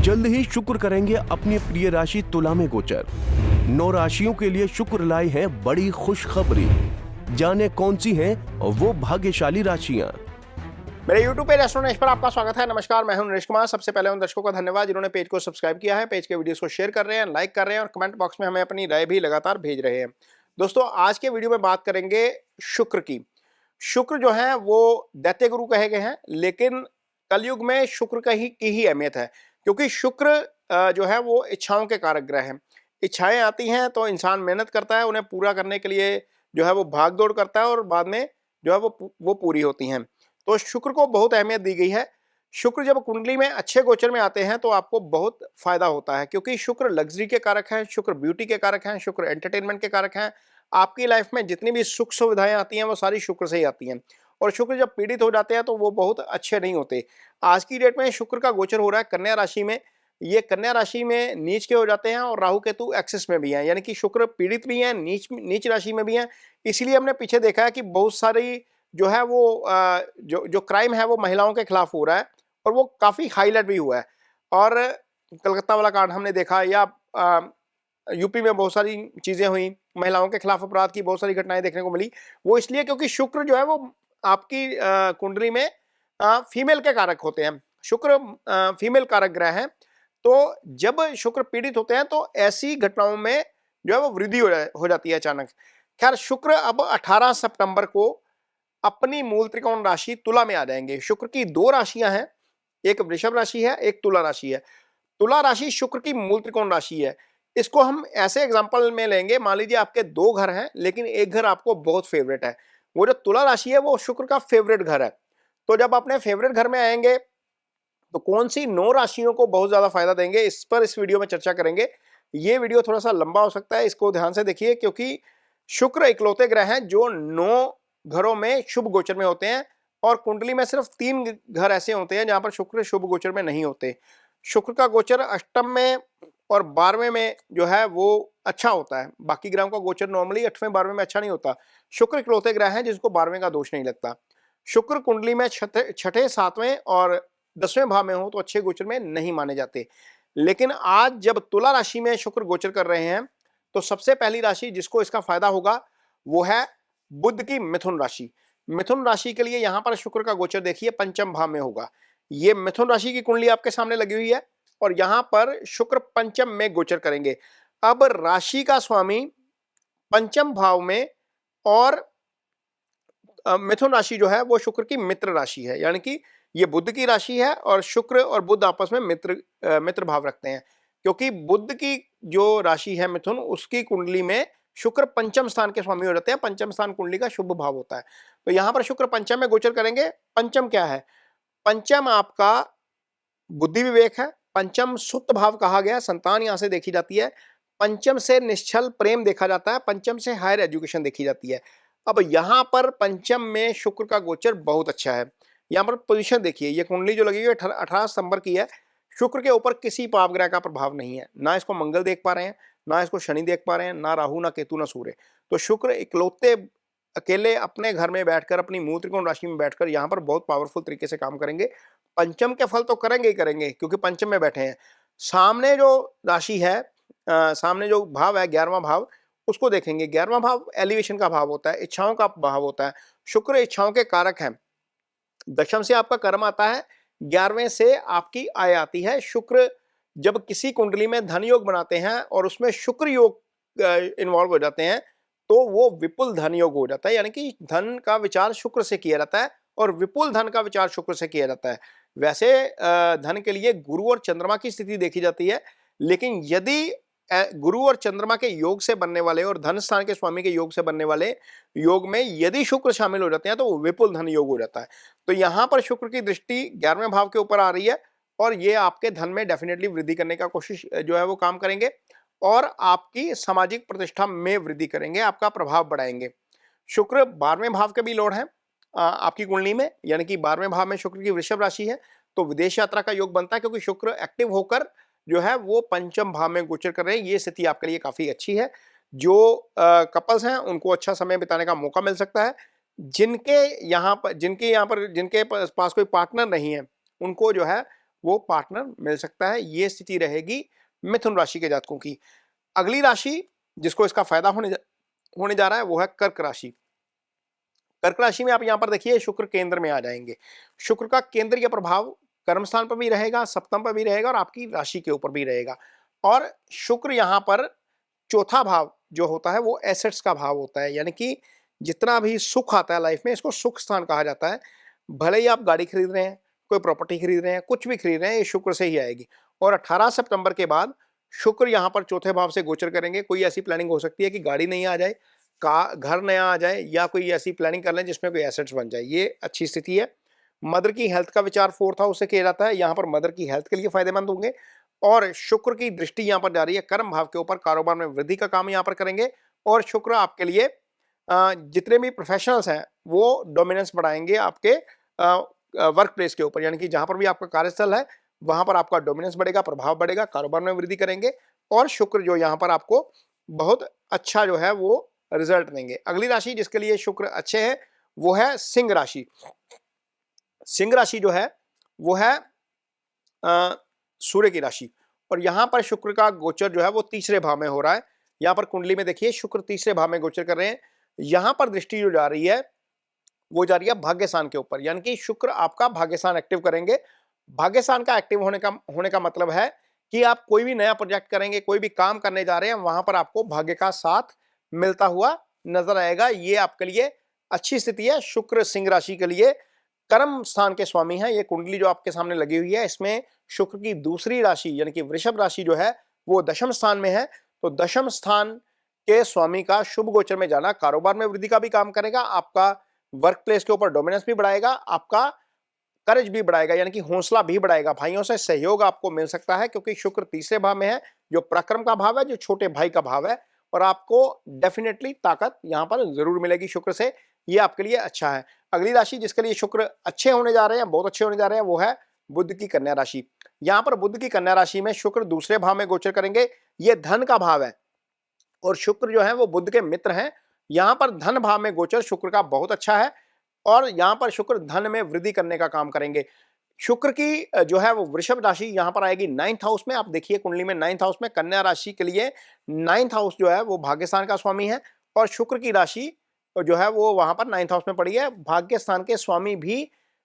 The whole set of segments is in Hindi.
जल्द ही शुक्र करेंगे अपनी प्रिय राशि तुला में गोचर। 9 राशियों के लिए शुक्र लाए हैं बड़ी खुशखबरी। जाने कौन सी हैं वो भाग्यशाली राशियां। मेरे YouTube पेज एस्ट्रोनॉट पर आपका स्वागत है। नमस्कार, मैं हूं नरेश कुमार। सबसे पहले उन दर्शकों का धन्यवाद जिन्होंने पेज को सब्सक्राइब किया है, पेज के वीडियोस को शेयर कर रहे हैं, लाइक कर रहे हैं और कमेंट बॉक्स में हमें अपनी राय भी लगातार भेज रहे हैं। दोस्तों, आज के वीडियो में बात करेंगे शुक्र की। शुक्र जो है वो दैत्य गुरु कहे गए हैं, लेकिन कलयुग में शुक्र की ही अहमियत है, क्योंकि शुक्र जो है वो इच्छाओं के कारक ग्रह है। इच्छाएं आती हैं तो इंसान मेहनत करता है, उन्हें पूरा करने के लिए जो है वो भाग दौड़ करता है और बाद में जो है वो पूरी होती हैं। तो शुक्र को बहुत अहमियत दी गई है। शुक्र जब कुंडली में अच्छे गोचर में आते हैं तो आपको बहुत फायदा होता है, क्योंकि शुक्र लग्जरी के कारक हैं, शुक्र ब्यूटी के कारक हैं, शुक्र एंटरटेनमेंट के कारक हैं। आपकी लाइफ में जितनी भी सुख सुविधाएं आती हैं वो सारी शुक्र से ही आती हैं। और शुक्र जब पीड़ित हो जाते हैं तो वो बहुत अच्छे नहीं होते। आज की डेट में शुक्र का गोचर हो रहा है कन्या राशि में। ये कन्या राशि में नीच के हो जाते हैं और राहु केतु एक्सिस में भी हैं, यानी कि शुक्र पीड़ित भी हैं, नीच राशि में भी हैं। इसीलिए हमने पीछे देखा है कि बहुत सारी जो है वो जो क्राइम है वो महिलाओं के खिलाफ हो रहा है और वो काफी हाईलाइट भी हुआ है। और कलकत्ता वाला कांड हमने देखा, या यूपी में बहुत सारी चीजें हुई, महिलाओं के खिलाफ अपराध की बहुत सारी घटनाएं देखने को मिली। वो इसलिए क्योंकि शुक्र जो है वो आपकी कुंडली में फीमेल के कारक होते हैं। शुक्र फीमेल कारक ग्रह है। तो जब शुक्र पीड़ित होते हैं तो ऐसी घटनाओं में जो है वो वृद्धि हो जाती है अचानक। खैर, शुक्र अब 18 सितंबर को अपनी मूल त्रिकोण राशि तुला में आ जाएंगे। शुक्र की 2 राशियां हैं, एक वृषभ राशि है, एक तुला राशि है। तुला राशि शुक्र की मूल त्रिकोण राशि है। इसको हम ऐसे एग्जांपल में लेंगे, मान लीजिए आपके 2 घर हैं लेकिन एक घर आपको बहुत फेवरेट है। वो जो तुला राशि है वो शुक्र का फेवरेट घर है। तो जब अपने फेवरेट घर में आएंगे तो कौन सी 9 राशियों को बहुत ज्यादा फायदा देंगे, इस पर इस वीडियो में चर्चा करेंगे। ये वीडियो थोड़ा सा लंबा हो सकता है, इसको ध्यान से देखिए, क्योंकि शुक्र इकलौते ग्रह हैं जो 9 घरों में शुभ गोचर में होते हैं और कुंडली में सिर्फ 3 घर ऐसे होते हैं जहां पर शुक्र शुभ गोचर में नहीं होते। शुक्र का गोचर अष्टम में और 12वें में जो है वो अच्छा होता है। बाकी ग्रहों का गोचर नॉर्मली 8वें 12वें में अच्छा नहीं होता। शुक्र इकलौते ग्रह हैं जिसको 12वें का दोष नहीं लगता। शुक्र कुंडली में छठे 7वें और 10वें भाव में हो तो अच्छे गोचर में नहीं माने जाते। लेकिन आज जब तुला राशि में शुक्र गोचर कर रहे हैं तो सबसे पहली राशि जिसको इसका फायदा होगा वो है बुध की मिथुन राशि। मिथुन राशि के लिए यहां पर शुक्र का गोचर देखिए पंचम भाव में होगा। ये मिथुन राशि की कुंडली आपके सामने लगी हुई है और यहां पर शुक्र पंचम में गोचर करेंगे। अब राशि का स्वामी पंचम भाव में और मिथुन राशि जो है वो शुक्र की मित्र राशि है, यानी कि ये बुध की राशि है और शुक्र और बुध आपस में मित्र भाव रखते हैं। क्योंकि बुध की जो राशि है मिथुन, उसकी कुंडली में शुक्र पंचम स्थान के स्वामी हो जाते हैं। पंचम स्थान कुंडली का शुभ भाव होता है। तो यहां पर शुक्र पंचम में गोचर करेंगे। पंचम क्या है? पंचम आपका बुद्धि विवेक है। पंचम सुप्त भाव कहा गया, संतान यहां से देखी जाती है। पंचम से निश्चल प्रेम देखा जाता है। पंचम से हायर एजुकेशन देखी जाती है। अब यहां पर पंचम में शुक्र का गोचर बहुत अच्छा है। यहां पर पोजीशन देखिए, ये कुंडली जो लगी हुई है 18 सितंबर की है। शुक्र के ऊपर किसी पाप ग्रह का प्रभाव नहीं है, ना इसको मंगल देख पा रहे हैं, ना इसको शनि देख पा रहे हैं, ना राहु, ना केतु, ना सूर्य। तो शुक्र इकलौते अकेले अपने घर में बैठकर, अपनी मूल त्रिकोण राशि में बैठकर यहाँ पर बहुत पावरफुल तरीके से काम करेंगे। पंचम के फल तो करेंगे ही करेंगे, क्योंकि पंचम में बैठे हैं। सामने जो राशि है, सामने जो भाव है 11वां भाव, उसको देखेंगे। 11वां भाव एलिवेशन का भाव होता है, इच्छाओं का भाव होता है। शुक्र इच्छाओं के कारक हैं। दशम से आपका कर्म आता है, 11वें से आपकी आय आती है। शुक्र जब किसी कुंडली में धन योग बनाते हैं और उसमें शुक्र योग इन्वॉल्व हो जाते हैं तो वो विपुल धन योग हो जाता है, यानी कि धन का विचार शुक्र से किया जाता है और विपुल धन का विचार शुक्र से किया जाता है। वैसे धन के लिए गुरु और चंद्रमा की स्थिति देखी जाती है, लेकिन यदि गुरु और चंद्रमा के योग से बनने वाले और धन स्थान के स्वामी के योग से बनने वाले योग में यदि शुक्र शामिल हो जाते हैं तो वो विपुल धन योग हो जाता है। तो यहां पर शुक्र की दृष्टि 11वें भाव के ऊपर आ रही है और ये आपके धन में डेफिनेटली वृद्धि करने का कोशिश जो है वो काम करेंगे और आपकी सामाजिक प्रतिष्ठा में वृद्धि करेंगे, आपका प्रभाव बढ़ाएंगे। शुक्र 12वें भाव के भी लॉर्ड हैं आपकी कुंडली में, यानी कि 12वें भाव में शुक्र की वृषभ राशि है तो विदेश यात्रा का योग बनता है, क्योंकि शुक्र एक्टिव होकर जो है वो पंचम भाव में गोचर कर रहे हैं। ये स्थिति आपके लिए काफी अच्छी है। जो कपल्स हैं उनको अच्छा समय बिताने का मौका मिल सकता है। जिनके यहाँ पर जिनके पास कोई पार्टनर नहीं है, उनको जो है वो पार्टनर मिल सकता है। ये स्थिति रहेगी मिथुन राशि के जातकों की। अगली राशि जिसको इसका फायदा होने जा रहा है वो है कर्क राशि। कर्क राशि में आप यहां पर देखिए शुक्र केंद्र में आ जाएंगे। शुक्र का केंद्रीय प्रभाव कर्म स्थान पर भी रहेगा, सप्तम पर भी रहेगा और आपकी राशि के ऊपर भी रहेगा। और शुक्र यहां पर चौथा भाव जो होता है वो एसेट्स का भाव होता है, यानी कि जितना भी सुख आता है लाइफ में इसको सुख स्थान कहा जाता है। भले ही आप गाड़ी खरीद रहे हैं, कोई प्रॉपर्टी खरीद रहे हैं, कुछ भी खरीद रहे हैं, ये शुक्र से ही आएगी। और 18 सितंबर के बाद शुक्र यहाँ पर चौथे भाव से गोचर करेंगे। कोई ऐसी प्लानिंग हो सकती है कि गाड़ी नहीं आ जाए, का घर नया आ जाए, या कोई ऐसी प्लानिंग कर लें जिसमें कोई एसेट्स बन जाए, ये अच्छी स्थिति है। मदर की हेल्थ का विचार फोर्थ हाउस से किया जाता है, यहाँ पर मदर की हेल्थ के लिए फायदेमंद होंगे। और शुक्र की दृष्टि यहाँ पर जा रही है कर्म भाव के ऊपर, कारोबार में वृद्धि का काम यहाँ पर करेंगे। और शुक्र आपके लिए जितने भी प्रोफेशनल्स हैं वो डोमिनेंस बढ़ाएंगे आपके वर्क प्लेस के ऊपर, यानी कि जहां पर भी आपका कार्यस्थल है वहां पर आपका डोमिनेंस बढ़ेगा, प्रभाव बढ़ेगा, कारोबार में वृद्धि करेंगे। और शुक्र जो यहाँ पर आपको बहुत अच्छा जो है वो रिजल्ट देंगे। अगली राशि जिसके लिए शुक्र अच्छे है वो है सिंह राशि। सिंह राशि जो है वो है सूर्य की राशि, और यहां पर शुक्र का गोचर जो है वो तीसरे भाव में हो रहा है। यहाँ पर कुंडली में देखिए शुक्र तीसरे भाव में गोचर कर रहे हैं। यहाँ पर दृष्टि जो जा रही है वो जा रही है भाग्यस्थान के ऊपर, यानी कि शुक्र आपका भाग्यस्थान एक्टिव करेंगे। भाग्यस्थान का एक्टिव होने का मतलब है कि आप कोई भी नया प्रोजेक्ट करेंगे, कोई भी काम करने जा रहे हैं, वहां पर आपको भाग्य का साथ मिलता हुआ नजर आएगा। ये आपके लिए अच्छी स्थिति है। शुक्र सिंह राशि के लिए कर्म स्थान के स्वामी है। ये कुंडली जो आपके सामने लगी हुई है इसमें शुक्र की दूसरी राशि यानी कि वृषभ राशि जो है वो दशम स्थान में है। तो दशम स्थान के स्वामी का शुभ गोचर में जाना कारोबार में वृद्धि का भी काम करेगा, आपका वर्क प्लेस के ऊपर डोमिनेंस भी बढ़ाएगा, आपका करेज भी बढ़ाएगा, यानी कि हौसला भी बढ़ाएगा। भाइयों से सहयोग आपको मिल सकता है क्योंकि शुक्र तीसरे भाव में है जो पराक्रम का भाव है, जो छोटे भाई का भाव है, और आपको डेफिनेटली ताकत यहां पर जरूर मिलेगी शुक्र से। ये आपके लिए अच्छा है। अगली राशि जिसके लिए शुक्र अच्छे होने जा रहे हैं, बहुत अच्छे होने जा रहे हैं, वो है बुध की कन्या राशि। यहां पर बुध की कन्या राशि में शुक्र दूसरे भाव में गोचर करेंगे। ये धन का भाव है और शुक्र जो है वो बुध के मित्र हैं। यहां पर धन भाव में गोचर शुक्र का बहुत अच्छा है और यहां पर शुक्र धन में वृद्धि करने का काम करेंगे। शुक्र की जो है वो वृषभ राशि यहां पर आएगी 9th हाउस में। आप देखिए कुंडली में 9th हाउस में कन्या राशि के लिए 9th हाउस जो है वो भाग्यस्थान का स्वामी है और शुक्र की राशि जो है वो वहां पर 9th हाउस में पड़ी है। भाग्यस्थान के स्वामी भी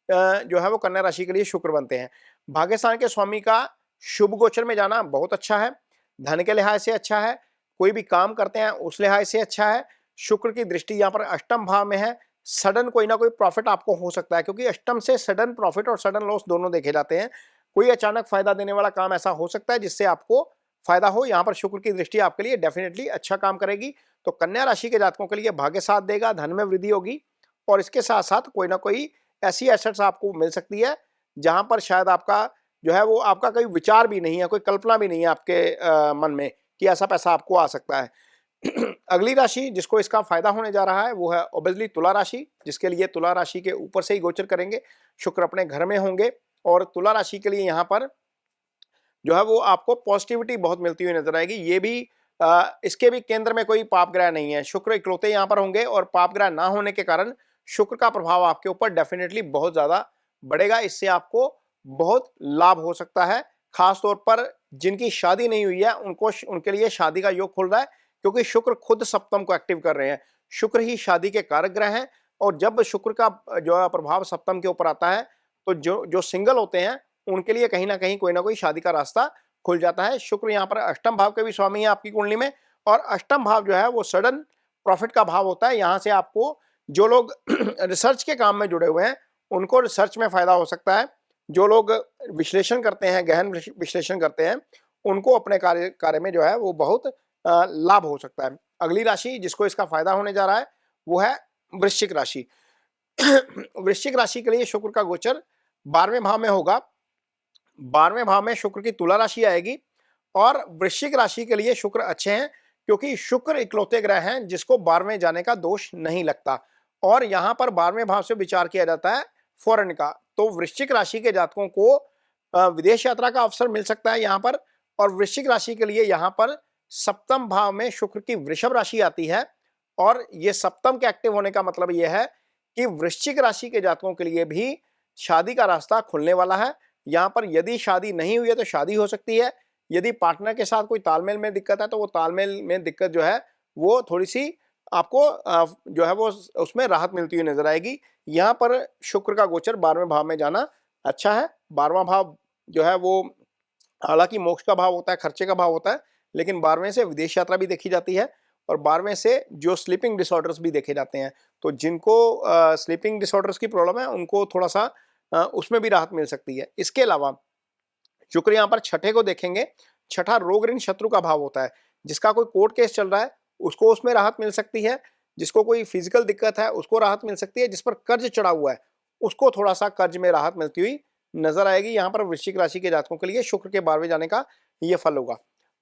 जो है वो कन्या राशि के लिए शुक्र बनते हैं। भाग्यस्थान के स्वामी का शुभ गोचर में जाना बहुत अच्छा है, धन के लिहाज से अच्छा है, कोई भी काम करते हैं उस लिहाज से अच्छा है। शुक्र की दृष्टि यहाँ पर अष्टम भाव में है। सडन कोई ना कोई प्रॉफिट आपको हो सकता है क्योंकि अष्टम से सडन प्रॉफिट और सडन लॉस दोनों देखे जाते हैं। कोई अचानक फायदा देने वाला काम ऐसा हो सकता है जिससे आपको फायदा हो। यहाँ पर शुक्र की दृष्टि आपके लिए डेफिनेटली अच्छा काम करेगी। तो कन्या राशि के जातकों के लिए भाग्य साथ देगा, धन में वृद्धि होगी और इसके साथ साथ कोई ना कोई ऐसी एसेट्स आपको मिल सकती है जहां पर शायद आपका जो है वो आपका कोई विचार भी नहीं है, कोई कल्पना भी नहीं है आपके मन में कि ऐसा पैसा आपको आ सकता है। अगली राशि जिसको इसका फायदा होने जा रहा है वो है ओबेसली तुला राशि, जिसके लिए तुला राशि के ऊपर से ही गोचर करेंगे। शुक्र अपने घर में होंगे और तुला राशि के लिए यहाँ पर जो है वो आपको पॉजिटिविटी बहुत मिलती हुई नजर आएगी। ये भी इसके भी केंद्र में कोई पाप ग्रह नहीं है, शुक्र इकलौते यहाँ पर होंगे और पाप ग्रह ना होने के कारण शुक्र का प्रभाव आपके ऊपर डेफिनेटली बहुत ज्यादा बढ़ेगा। इससे आपको बहुत लाभ हो सकता है। खासतौर पर जिनकी शादी नहीं हुई है उनके लिए शादी का योग खुल रहा है क्योंकि शुक्र खुद सप्तम को एक्टिव कर रहे हैं। शुक्र ही शादी के कारक ग्रह हैं और जब शुक्र का जो प्रभाव सप्तम के ऊपर आता है तो जो सिंगल होते हैं उनके लिए कहीं ना कहीं कोई ना कोई शादी का रास्ता खुल जाता है। शुक्र यहाँ पर अष्टम भाव के भी स्वामी है आपकी कुंडली में और अष्टम भाव जो है वो सडन प्रॉफिट का भाव होता है। यहाँ से आपको जो लोग रिसर्च के काम में जुड़े हुए हैं उनको रिसर्च में फायदा हो सकता है। जो लोग विश्लेषण करते हैं, गहन विश्लेषण करते हैं, उनको अपने कार्य में जो है वो बहुत लाभ हो सकता है। अगली राशि जिसको इसका फायदा होने जा रहा है वो है वृश्चिक राशि। वृश्चिक राशि के लिए शुक्र का गोचर 12वें भाव में होगा। 12वें भाव में शुक्र की तुला राशि आएगी और वृश्चिक राशि के लिए शुक्र अच्छे हैं क्योंकि शुक्र इकलौते ग्रह हैं जिसको 12वें जाने का दोष नहीं लगता और यहाँ पर 12वें भाव से विचार किया जाता है फॉरेन का। तो वृश्चिक राशि के जातकों को विदेश यात्रा का अवसर मिल सकता है यहाँ पर। और वृश्चिक राशि के लिए यहाँ पर सप्तम भाव में शुक्र की वृषभ राशि आती है और ये सप्तम के एक्टिव होने का मतलब यह है कि वृश्चिक राशि के जातकों के लिए भी शादी का रास्ता खुलने वाला है। यहाँ पर यदि शादी नहीं हुई है तो शादी हो सकती है, यदि पार्टनर के साथ कोई तालमेल में दिक्कत है तो वो तालमेल में दिक्कत जो है वो थोड़ी सी आपको जो है वो उसमें राहत मिलती हुई नजर आएगी। यहाँ पर शुक्र का गोचर 12वें भाव में जाना अच्छा है। 12वां भाव जो है वो हालांकि मोक्ष का भाव होता है, खर्चे का भाव होता है, लेकिन 12वें से विदेश यात्रा भी देखी जाती है और 12वें से जो स्लीपिंग डिसऑर्डर्स भी देखे जाते हैं। तो जिनको स्लीपिंग डिसऑर्डर्स की प्रॉब्लम है उनको थोड़ा सा उसमें भी राहत मिल सकती है। इसके अलावा शुक्र यहाँ पर छठे को देखेंगे, छठा रोग ऋण शत्रु का भाव होता है। जिसका कोई कोर्ट केस चल रहा है उसको उसमें राहत मिल सकती है, जिसको कोई फिजिकल दिक्कत है उसको राहत मिल सकती है, जिस पर कर्ज चढ़ा हुआ है उसको थोड़ा सा कर्ज में राहत मिलती हुई नजर आएगी। यहाँ पर वृश्चिक राशि के जातकों के लिए शुक्र के 12वें जाने का ये फल होगा।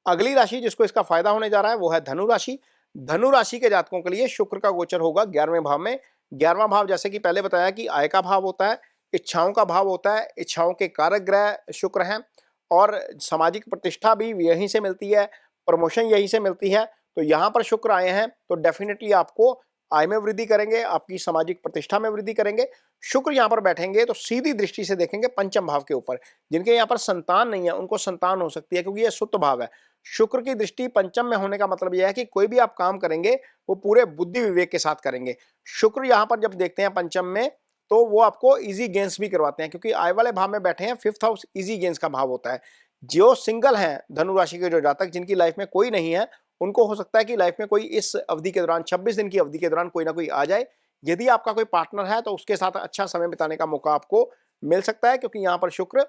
अगली राशि जिसको इसका फायदा होने जा रहा है वो है धनु राशि। धनु राशि के जातकों के लिए शुक्र का गोचर होगा 11वें भाव में। 11वां भाव जैसे कि पहले बताया कि आय का भाव होता है, इच्छाओं का भाव होता है, इच्छाओं के कारक ग्रह शुक्र हैं और सामाजिक प्रतिष्ठा भी यहीं से मिलती है, प्रमोशन यहीं से मिलती है। तो यहाँ पर शुक्र आए हैं तो डेफिनेटली आपको आय में वृद्धि करेंगे, आपकी सामाजिक प्रतिष्ठा में वृद्धि करेंगे। शुक्र यहाँ पर बैठेंगे तो सीधी दृष्टि से देखेंगे पंचम भाव के ऊपर। जिनके यहाँ पर संतान नहीं है उनको संतान हो सकती है क्योंकि यह सुप्त भाव है। शुक्र की दृष्टि पंचम में होने का मतलब यह है कि कोई भी आप काम करेंगे वो पूरे बुद्धि विवेक के साथ करेंगे। शुक्र यहाँ पर जब देखते हैं पंचम में तो वो आपको इजी गेन्स भी करवाते हैं क्योंकि आय वाले भाव में बैठे हैं, 5th हाउस इजी गेन्स का भाव होता है। जो सिंगल हैं धनु राशि के जो जातक जिनकी लाइफ में कोई नहीं है उनको हो सकता है कि लाइफ में कोई इस अवधि के दौरान 26 दिन की अवधि के दौरान कोई ना कोई आ जाए। यदि आपका कोई पार्टनर है तो उसके साथ अच्छा समय बिताने का मौका आपको मिल सकता है क्योंकि यहाँ पर शुक्र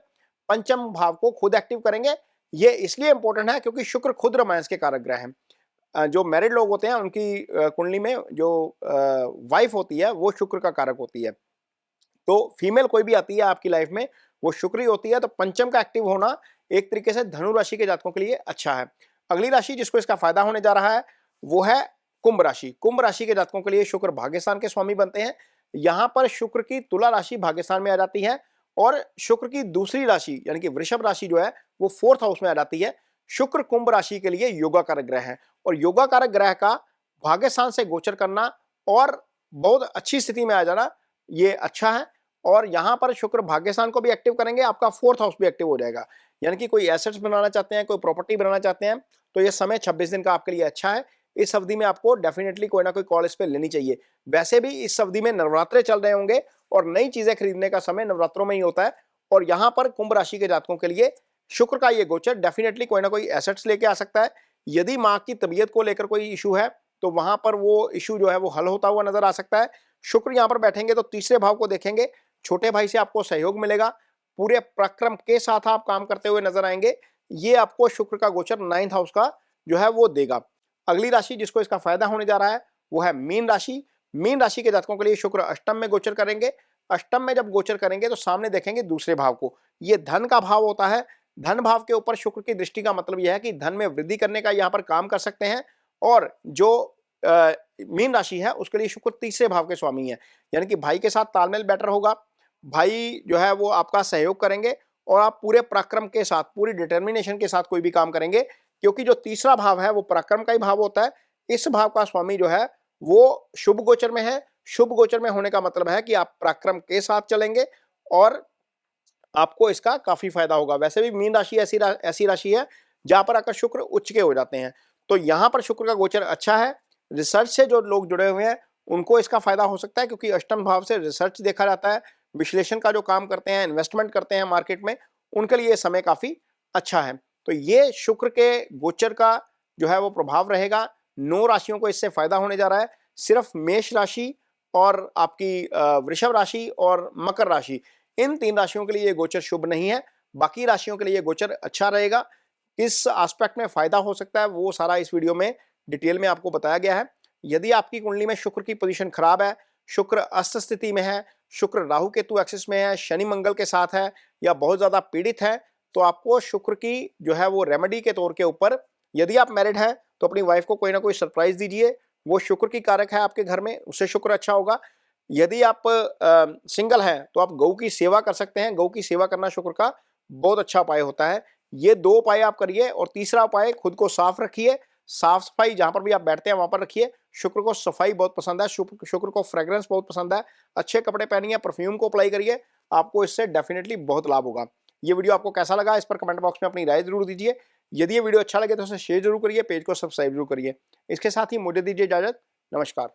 पंचम भाव को खुद एक्टिव करेंगे। ये इसलिए इंपॉर्टेंट है क्योंकि शुक्र खुद रोमांस के कारक ग्रह हैं। जो मैरिड लोग होते हैं उनकी कुंडली में जो वाइफ होती है वो शुक्र का कारक होती है। तो फीमेल कोई भी आती है आपकी लाइफ में वो शुक्र ही होती है। तो पंचम का एक्टिव होना एक तरीके से धनु राशि के जातकों के लिए अच्छा है। अगली राशि जिसको इसका फायदा होने जा रहा है वो है कुंभ राशि। कुंभ राशि के जातकों के लिए शुक्र भाग्यस्थान के स्वामी बनते हैं। यहाँ पर शुक्र की तुला राशि भाग्यस्थान में आ जाती है और शुक्र की दूसरी राशि यानी कि वृषभ राशि जो है वो 4th हाउस में आ जाती है। शुक्र कुंभ राशि के लिए योगा कारक ग्रह है और योगा कारक ग्रह का भाग्यस्थान से गोचर करना और बहुत अच्छी स्थिति में आ जाना ये अच्छा है। और यहाँ पर शुक्र भाग्यस्थान को भी एक्टिव करेंगे, आपका 4th हाउस भी एक्टिव हो जाएगा। यानी कि कोई एसेट्स बनाना चाहते हैं, कोई प्रॉपर्टी बनाना चाहते हैं तो ये समय 26 दिन का आपके लिए अच्छा है। इस अवधि में आपको डेफिनेटली कोई ना कोई कॉल इस पे लेनी चाहिए। वैसे भी इस अवधि में नवरात्रे चल रहे होंगे और नई चीजें खरीदने का समय नवरात्रों में ही होता है और यहाँ पर कुंभ राशि के जातकों के लिए शुक्र का ये गोचर डेफिनेटली कोई ना कोई एसेट्स लेके आ सकता है। यदि माँ की तबीयत को लेकर कोई इशू है तो वहां पर वो इशू जो है वो हल होता हुआ नजर आ सकता है। शुक्र यहाँ पर बैठेंगे तो तीसरे भाव को देखेंगे, छोटे भाई से आपको सहयोग मिलेगा, पूरे पराक्रम के साथ आप काम करते हुए नजर आएंगे। ये आपको शुक्र का गोचर 9th हाउस का जो है वो देगा। अगली राशि जिसको इसका फायदा होने जा रहा है वो है मीन राशि। मीन राशि के जातकों के लिए शुक्र अष्टम में गोचर करेंगे। अष्टम में जब गोचर करेंगे तो सामने देखेंगे दूसरे भाव को, ये धन का भाव होता है। धन भाव के ऊपर शुक्र की दृष्टि का मतलब यह है कि धन में वृद्धि करने का यहाँ पर काम कर सकते हैं। और जो मीन राशि है उसके लिए शुक्र तीसरे भाव के स्वामी है, यानी कि भाई के साथ तालमेल बेटर होगा, भाई जो है वो आपका सहयोग करेंगे और आप पूरे पराक्रम के साथ, पूरी डिटर्मिनेशन के साथ कोई भी काम करेंगे क्योंकि जो तीसरा भाव है वो पराक्रम का ही भाव होता है। इस भाव का स्वामी जो है वो शुभ गोचर में है। शुभ गोचर में होने का मतलब है कि आप पराक्रम के साथ चलेंगे और आपको इसका काफी फायदा होगा। वैसे भी मीन राशि ऐसी राशि है जहां पर आकर शुक्र उच्च के हो जाते हैं, तो यहां पर शुक्र का गोचर अच्छा है। रिसर्च से जो लोग जुड़े हुए हैं उनको इसका फायदा हो सकता है क्योंकि अष्टम भाव से रिसर्च देखा जाता है, विश्लेषण का जो काम करते हैं, इन्वेस्टमेंट करते हैं मार्केट में, उनके लिए समय काफी अच्छा है। तो ये शुक्र के गोचर का जो है वो प्रभाव रहेगा। 9 राशियों को इससे फायदा होने जा रहा है। सिर्फ मेष राशि और आपकी वृषभ राशि और मकर राशि, इन 3 राशियों के लिए ये गोचर शुभ नहीं है। बाकी राशियों के लिए गोचर अच्छा रहेगा। किस एस्पेक्ट में फायदा हो सकता है वो सारा इस वीडियो में डिटेल में आपको बताया गया है। यदि आपकी कुंडली में शुक्र की पोजीशन खराब है, शुक्र अस्त स्थिति में है, शुक्र राहु केतु एक्सिस में है, शनि मंगल के साथ है या बहुत ज्यादा पीड़ित है, तो आपको शुक्र की जो है वो रेमेडी के तौर के ऊपर, यदि आप मैरिड हैं तो अपनी वाइफ को कोई ना कोई सरप्राइज दीजिए। वो शुक्र की कारक है आपके घर में, उससे शुक्र अच्छा होगा। यदि आप सिंगल हैं तो आप गौ की सेवा कर सकते हैं। गौ की सेवा करना शुक्र का बहुत अच्छा उपाय होता है। ये 2 उपाय आप करिए और तीसरा उपाय, खुद को साफ रखिए। साफ सफाई जहां पर भी आप बैठते हैं वहां पर रखिए। शुक्र को सफाई बहुत पसंद है, शुक्र को फ्रेग्रेंस बहुत पसंद है। अच्छे कपड़े पहनिए, परफ्यूम को अप्लाई करिए, आपको इससे डेफिनेटली बहुत लाभ होगा। ये वीडियो आपको कैसा लगा इस पर कमेंट बॉक्स में अपनी राय जरूर दीजिए। यदि ये वीडियो अच्छा लगे तो उसे शेयर जरूर करिए, पेज को सब्सक्राइब जरूर करिए। इसके साथ ही मुझे दीजिए इजाजत। नमस्कार।